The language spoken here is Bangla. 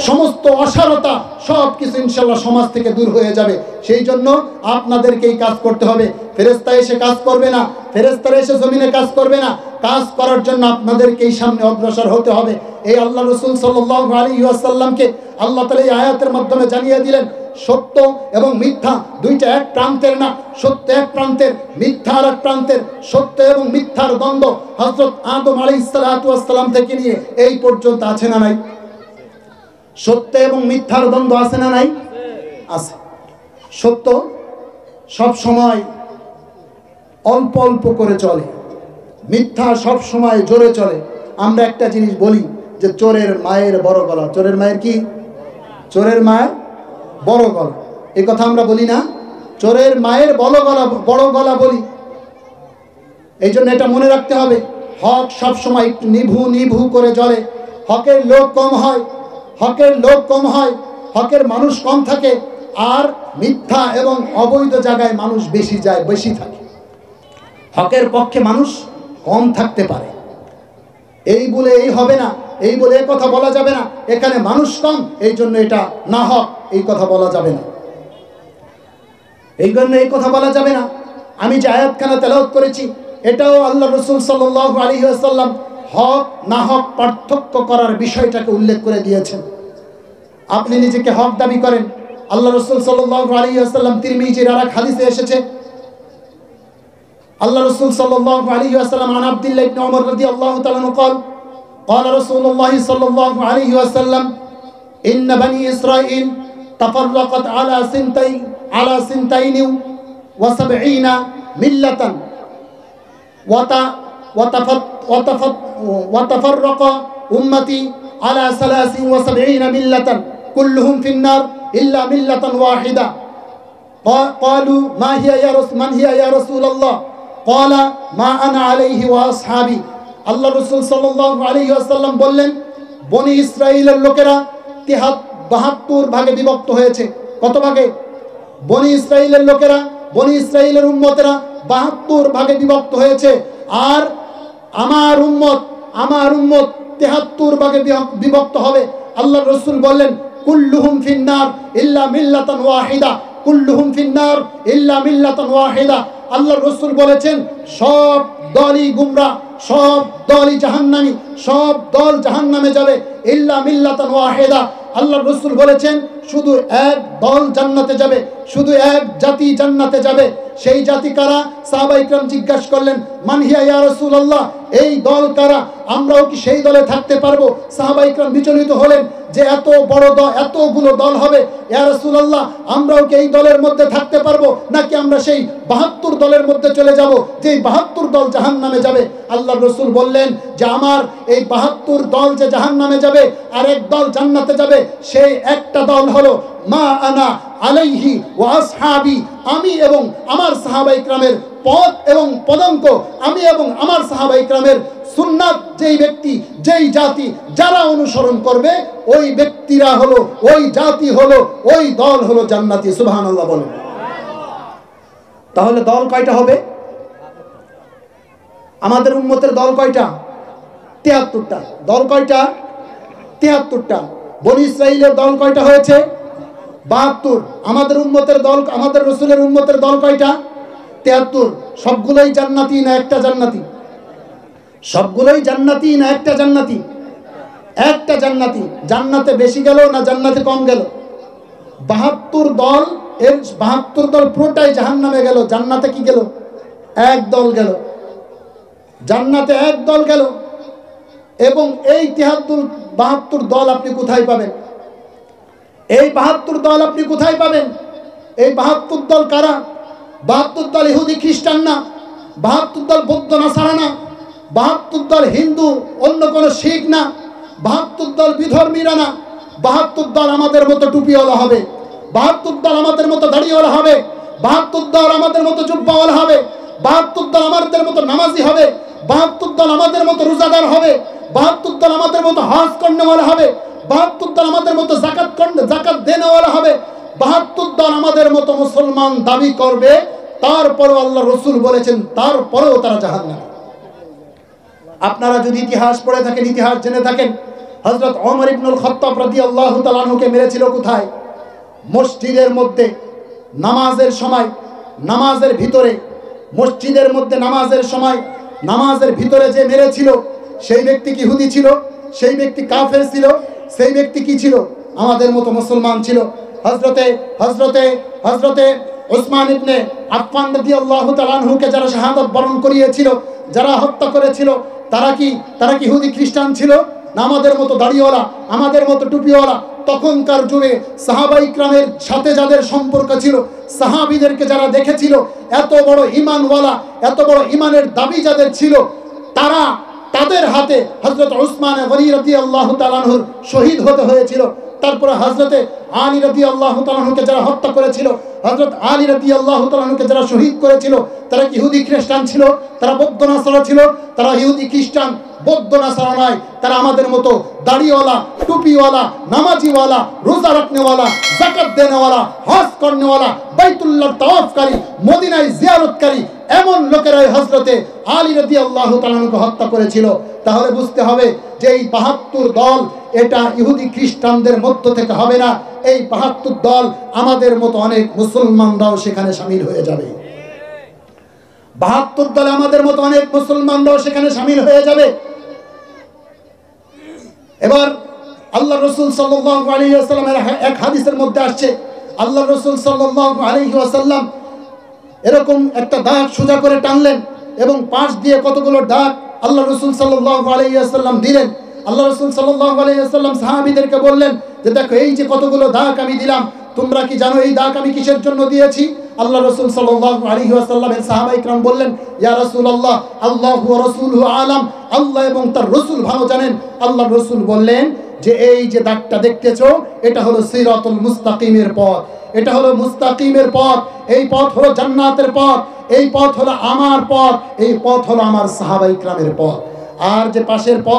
সমস্ত অসারতা সব কিছু ইনশাআল্লাহ সমাজ থেকে দূর হয়ে যাবে। সেই জন্য আপনাদেরকে এই কাজ করতে হবে। ফেরেশতা এসে কাজ করবে না, ফেরেশতারা এসে জমিনে কাজ করবে না। কাজ করার জন্য আপনাদেরকেই সামনে অগ্রসর হতে হবে। এই আল্লাহ রাসূল সাল্লাল্লাহু আলাইহি ওয়াসাল্লামকে আল্লাহ তাআলা এই আয়াতের মাধ্যমে জানিয়ে দিলেন, সত্য এবং মিথ্যা দুইটা এক প্রান্তের না, সত্য এক প্রান্তের, মিথ্যা আর এক প্রান্তের। সত্য এবং মিথ্যার দ্বন্দ্ব হযরত আদম আলাইহিস সালাতু ওয়াস সালাম থেকে নিয়ে এই পর্যন্ত আছে না নাই? সত্য এবং মিথ্যার দ্বন্দ্ব আছে না নাই? আছে। সত্য সব সময় অল্প অল্প করে চলে, মিথ্যা সব সময় জোরে চলে। আমরা একটা জিনিস বলি যে চোরের মায়ের বড় গলা। চোরের মায়ের কি? চোরের মায়ের বড় গলা। এই কথা আমরা বলি না? চোরের মায়ের বড় গলা বলি। এই জন্য এটা মনে রাখতে হবে, হক সব সময় একটু নিভু নিভু করে জ্বলে। হকের লোক কম হয়, হকের লোক কম হয়, হকের মানুষ কম থাকে। আর মিথ্যা এবং অবৈধ জায়গায় মানুষ বেশি যায়, বেশি থাকে। হকের পক্ষে মানুষ কম থাকতে পারে। এই বলে এই হবে না, এই বলে এই কথা বলা যাবে না, এখানে মানুষ কম এই জন্য এটা না হক, এই কথা বলা যাবে না। এই জন্য এই কথা বলা যাবে না। আমি যে আয়াতখানা তেলাওয়াত করেছি এটাও আল্লাহ রাসূল সাল্লাল্লাহু আলাইহি ওয়াসাল্লাম হক না হক পার্থক্য করার বিষয়টাকে উল্লেখ করে দিয়েছেন। আপনি নিজেকে হক দাবি করেন, আল্লাহ রাসূল সাল্লাল্লাহু আলাইহি ওয়াসাল্লাম তিরমিজির আরেক হাদিসে এসেছে, আল্লাহ রাসূল সাল্লাল্লাহু আলাইহি ওয়াসাল্লাম আন আব্দুল্লাহ ইবনে ওমর রাদিয়াল্লাহু তাআলা আনহু قال قال رسول الله صلى الله عليه وسلم إن بني إسرائيل تفرقت على سنتين وسبعين ملة وتفرق أمتي على 73 ملة كلهم في النار إلا ملة واحدة قالوا من هي يا رسول الله قال ما أنا عليه وأصحابي। আল্লাহ রাসূল সাল্লাল্লাহু আলাইহি ওয়াসাল্লাম বললেন, বনি ইসরাইলের লোকেরা 72 ভাগে বিভক্ত হয়েছে। কত ভাগে? বনি ইসরাইলের লোকেরা, বনি ইসরাইলের উম্মতেরা 72 ভাগে বিভক্ত হয়েছে। আর আমার উম্মত 73 ভাগে বিভক্ত হবে। আল্লাহ রাসূল বললেন, কুল্লুহুম ফিন্নার ইল্লা মিল্লাতান ওয়াহিদা, কুল্লুহুম ফিন্নার ইল্লা মিল্লাতান ওয়াহিদা। আল্লাহ রাসূল বলেছেন সব দলই গুমরা, সব দলই জাহান্নামী, সব দল জাহান্নামে যাবে ইল্লা মিল্লাতান ওয়াহিদা। আল্লাহ রাসূল বলেছেন শুধু এক দল জান্নাতে যাবে, শুধু এক জাতি জান্নাতে যাবে। সেই জাতি কারা? সাহাবায়ে কিরাম জিজ্ঞাসা করলেন, মান হিয়া ইয়া রাসূলুল্লাহ, এই দল কারা? আমরাও কি সেই দলে থাকতে পারবো? সাহাবায়ে কিরাম বিচলিত হলেন যে এত বড় দল, এতগুলো দল হবে, ইয়া রাসূলুল্লাহ আমরাও কি এই দলের মধ্যে থাকতে পারবো, নাকি আমরা সেই 72 দলের মধ্যে চলে যাব যে 72 দল জাহান্নামে যাবে? আল্লাহ রাসূল বললেন যে আমার এই 72 দল যে জাহান্নামে যাবে আর এক দল জান্নাতে যাবে, সেই একটা দল হলো মা আনা আলাইহি ওয়া আসহাবি, আমি এবং আমার সাহাবায়ে কিরামের পথ এবং পদাঙ্ক, আমি এবং আমার সাহাবায়ে কিরামের সুন্নাত, যেই ব্যক্তি যেই জাতি যারা অনুসরণ করবে ওই ব্যক্তিরা হলো, ওই জাতি হলো, ওই দল হলো জান্নাতি। সুবহানাল্লাহ বলেন। তাহলে দল কয়টা হবে? আমাদের উম্মতের দল কয়টা? 73টা। দল কয়টা? 73টা। বনি ইসরাইলের দল কয়টা হয়েছে? 72। আমাদের উম্মতের দল, আমাদের রাসূলের উম্মতের দল কয়টা? 73। সবগুলোই জান্নাতি না একটা জান্নাতি? সবগুলোই জান্নাতি না একটা জান্নাতি? একটা জান্নাতি। জান্নাতে বেশি গেল না জান্নাতে কম গেল? 72 দল, এর 72 দল পুরোটাই জাহান্নামে গেল, জান্নাতে কি গেল? এক দল গেল, জান্নাতে এক দল গেল। এবং এই 72 দল আপনি কোথায় পাবেন? এই 72 দল আপনি কোথায় পাবেন? এই 72 দল কারা? 72 দল ইহুদি খ্রিস্টান না, 72 দল বৌদ্ধ নাসারা না, 72 দল হিন্দু অন্য কোনো শিখ না, 72 দল বিধর্মীরা না। 72 দল আমাদের মতো টুপিওয়ালা হবে, 72 দল আমাদের মতো দাড়িওয়ালা হবে, 72 দল আমাদের মতো জুব্বাওয়ালা হবে, 72 দল আমাদের মতো নামাজি হবে, 72 দল আমাদের মতো রোজাদার হবে, 72 দল আমাদের মতো হজ করনেওয়ালা হবে, 72 দল আমাদের মতো যাকাত দেনেওয়ালা হবে, 72 দল আমাদের মতো মুসলমান দাবি করবে। তারপরেও আল্লাহ রাসূল বলেছেন তারপরেও তারা জাহান্নামী। আপনারা যদি ইতিহাস পড়ে থাকেন, ইতিহাস জেনে থাকেন, হযরত ওমর ইবনুল খাত্তাব রাদিয়াল্লাহু তাআলা আনহুকে মেরেছিল কোথায়? মসজিদের মধ্যে নামাজের সময়, নামাজের ভিতরে, মসজিদের মধ্যে নামাজের সময়, নামাজের ভিতরে যে মেরেছিল সেই ব্যক্তি কি ইহুদি ছিল? সেই ব্যক্তি কাফের ছিল? সেই ব্যক্তি কি ছিল? আমাদের মতো মুসলমান ছিল। হযরতে উসমান ইবনে আফফান রাদিয়াল্লাহু তাআলা আনহুকে যারা শাহাদাত বরণ করিয়েছিল, যারা হত্যা করেছিল, তারা কি ইহুদি খ্রিস্টান ছিল? না আমাদের মতো দাড়িওয়ালা, আমাদের মতো টুপিওয়ালা? তখনকার যুগে সাহাবা ইকরামের সাথে যাদের সম্পর্ক ছিল, সাহাবীদেরকে যারা দেখেছিল, এত বড় ঈমানওয়ালা, এত বড় ঈমানের দাবি যাদের ছিল, তাদের হাতে হযরত উসমান গনি রাদিয়াল্লাহু তাআলা আনহুর শহীদ হতে হয়েছিল। তারপরে হযরতে আলী রাদিয়াল্লাহু তাআলা আনহুকে যারা হত্যা করেছিল, হযরত আলী রাদিয়াল্লাহু তাআলা আনহুকে যারা শহীদ করেছিল, তারা কি ইহুদি খ্রিস্টান ছিল? তারা বৌদ্ধ নাসারা ছিল? তারা ইহুদি খ্রিস্টান বৌদ্ধ নাসারা নয়, তারা আমাদের মতো দাড়িওয়ালা, টুপিওয়ালা, নামাজিওয়ালা, রোজা রাখনেওয়ালা, যাকাত দেনেওয়ালা, হজ করনেওয়ালা, বাইতুল্লাহ তাওয়াফকারী, মদিনায় জিয়ারতকারী এমন লোকেরাই হযরতে আলী রাদিয়াল্লাহু তাআলা আনহুকে হত্যা করেছিল। তাহলে বুঝতে হবে যে এই ৭২ দল এটা ইহুদি খ্রিস্টানদের মধ্য থেকে হবে না। এই ৭২ দল আমাদের মতো অনেক মুসলমানরাও সেখানে শামিল হয়ে যাবে। ৭২ দলে আমাদের মতো অনেক মুসলমানরাও সেখানে শামিল হয়ে যাবে। এবার আল্লাহ রাসূল সাল্লাল্লাহু আলাইহি ওয়াসাল্লামের এক হাদিসের মধ্যে আসছে, আল্লাহ রাসূল সাল্লাল্লাহু আলাইহি ওয়াসাল্লাম এরকম একটা দাগ সোজা করে টানলেন এবং পাশ দিয়ে কতগুলো দাগ আল্লাহ রাসূল সাল্লাল্লাহু আলাইহি ওয়াসাল্লাম দিলেন। আল্লাহ রাসূল সাল্লাল্লাহু আলাইহি ওয়াসাল্লাম সাহাবীদেরকে বললেন যে দেখো এই যে কতগুলো দাগ আমি দিলাম, তোমরা কি জানো এই দাগ আমি কিসের জন্য দিয়েছি? আল্লাহ রাসূল সাল্লাল্লাহু আলাইহি ওয়াসাল্লামের সাহাবা ইকরাম বললেন, ইয়া রাসূলুল্লাহ আল্লাহু ওয়া রাসূলুহু আলাম, আল্লাহ এবং তার রাসূল ভালো জানেন। আল্লাহর রাসূল বললেন যে এই যে দাগটা দেখতেছো এটা হলো সিরাতুল মুস্তাকিমের পথ, এটা হলো মুস্তাকিমের পথ, এই পথ হলো জান্নাতের পথ, এই পথ হলো আমার পথ, এই পথ হলো আমার সাহাবা ইকরামের পথ। আর যে পাশের পথ